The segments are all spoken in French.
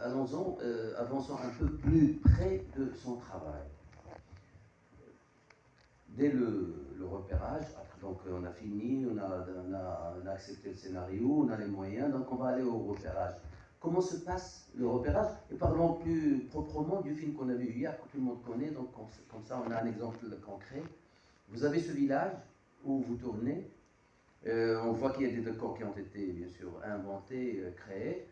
allons-en, avançons un peu plus près de son travail. Dès le repérage, donc on a fini, on a accepté le scénario, on a les moyens, donc on va aller au repérage. Comment se passe le repérage? Et parlons plus proprement du film qu'on a vu hier, que tout le monde connaît, donc comme ça on a un exemple concret. Vous avez ce village où vous tournez, on voit qu'il y a des décors qui ont été bien sûr inventés, créés,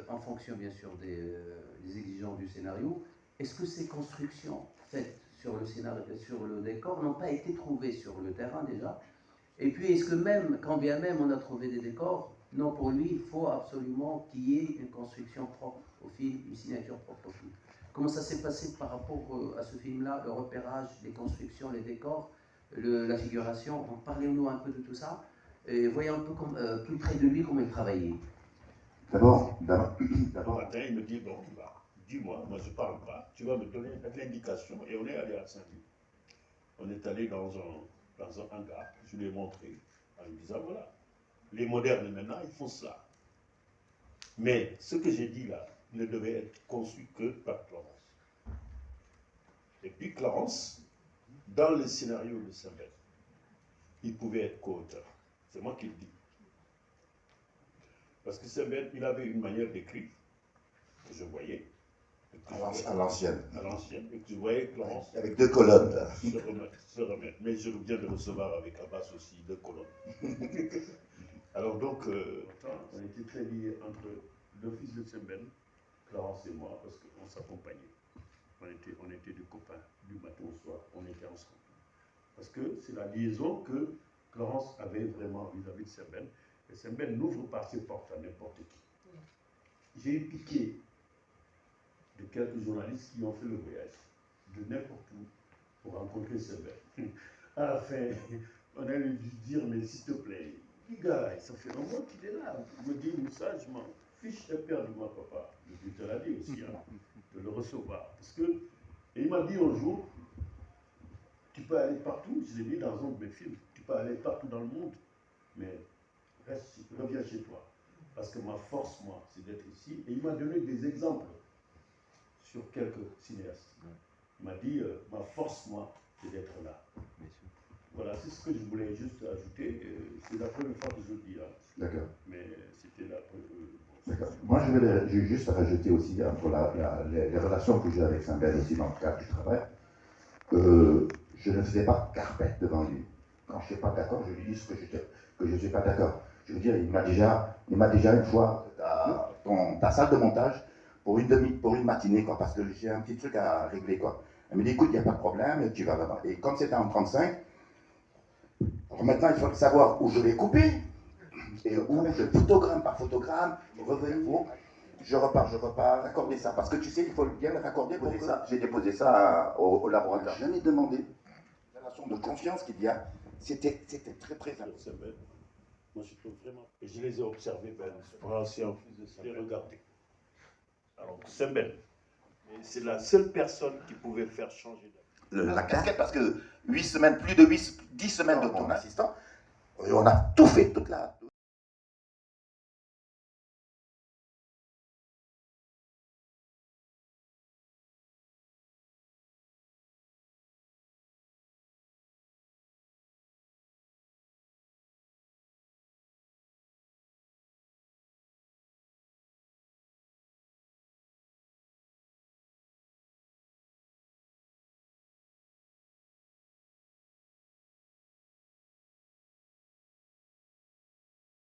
en fonction bien sûr des exigences du scénario. Est-ce que ces constructions faites sur le scénario, sur le décor, n'ont pas été trouvées sur le terrain déjà? Et puis est-ce que même, quand bien même on a trouvé des décors, non, pour lui, il faut absolument qu'il y ait une construction propre au film, une signature propre au film. Comment ça s'est passé par rapport à ce film-là, le repérage, les constructions, les décors, la figuration? Parlez-nous un peu de tout ça et voyons un peu plus près de lui comment il travaillait. D'abord. Le matin, il me dit, bon, bah, dis-moi, moi je ne parle pas, tu vas me donner l'indication. Et on est allé à Saint-Louis. On est allé dans un hangar, je lui ai montré, en lui disant, voilà, les modernes maintenant, ils font ça. Mais ce que j'ai dit là ne devait être conçu que par Clarence. Et puis Clarence, dans le scénario de Saint-Bert, il pouvait être co-auteur. C'est moi qui le dis. Parce que Saint-Bert, il avait une manière d'écrire, que je voyais. À l'ancienne. À l'ancienne, et que je voyais Clarence. Avec 2 colonnes. Là. Se remettre. Mais je viens de recevoir avec Abbas aussi 2 colonnes. Alors donc, on était très liés entre le fils de Saint-Ben, Clarence et moi, parce qu'on s'accompagnait. On était des copains du matin au soir, on était ensemble. Parce que c'est la liaison que Clarence avait vraiment vis-à-vis de Saint-Ben. Et Saint-Ben n'ouvre pas ses portes à n'importe qui. J'ai eu piqué de quelques journalistes qui ont fait le voyage, de n'importe où, pour rencontrer Saint-Ben. À la fin, on a lui dire, mais s'il te plaît, les gars, ça fait un mois qu'il est là. Il me dit, Moussa, je m'en fiche éperdument, papa. Je te l'ai dit aussi, hein, de le recevoir. Parce que, et il m'a dit un jour, tu peux aller partout, je l'ai dit dans un de mes films, tu peux aller partout dans le monde, mais reviens chez toi. Parce que ma force, moi, c'est d'être ici. Et il m'a donné des exemples sur quelques cinéastes. Il m'a dit, ma force, moi, c'est d'être là. Voilà, c'est ce que je voulais juste ajouter. C'est la première fois que je le dis. Hein. D'accord. Mais c'était la première. D'accord. Moi, je vais juste rajouter aussi entre les relations que j'ai avec Saint-Ben aussi dans le cadre du travail. Je ne faisais pas carpette devant lui. Quand je ne suis pas d'accord, je lui dis que je ne suis pas d'accord. Je veux dire, il m'a déjà une fois dans ta salle de montage pour une matinée, quoi, parce que j'ai un petit truc à régler, quoi. Elle me dit, écoute, il n'y a pas de problème, tu vas là-bas. Et comme c'était en 35, alors maintenant, il faut savoir où je vais couper, et où je photogramme par photogramme, revenir, je repars, raccorder ça. Parce que tu sais, il faut bien le raccorder pour ça. J'ai déposé ça au laboratoire. Je n'ai jamais demandé. La relation de confiance qu'il y a, c'était très très important. Moi, je trouve vraiment. Et je les ai observés, pour lancer en plus de ça, les regarder. Alors, Saint-Ben, c'est la seule personne qui pouvait faire changer la casquette, parce que 8 semaines, plus de 10 semaines de ton assistant, on a tout fait, toute la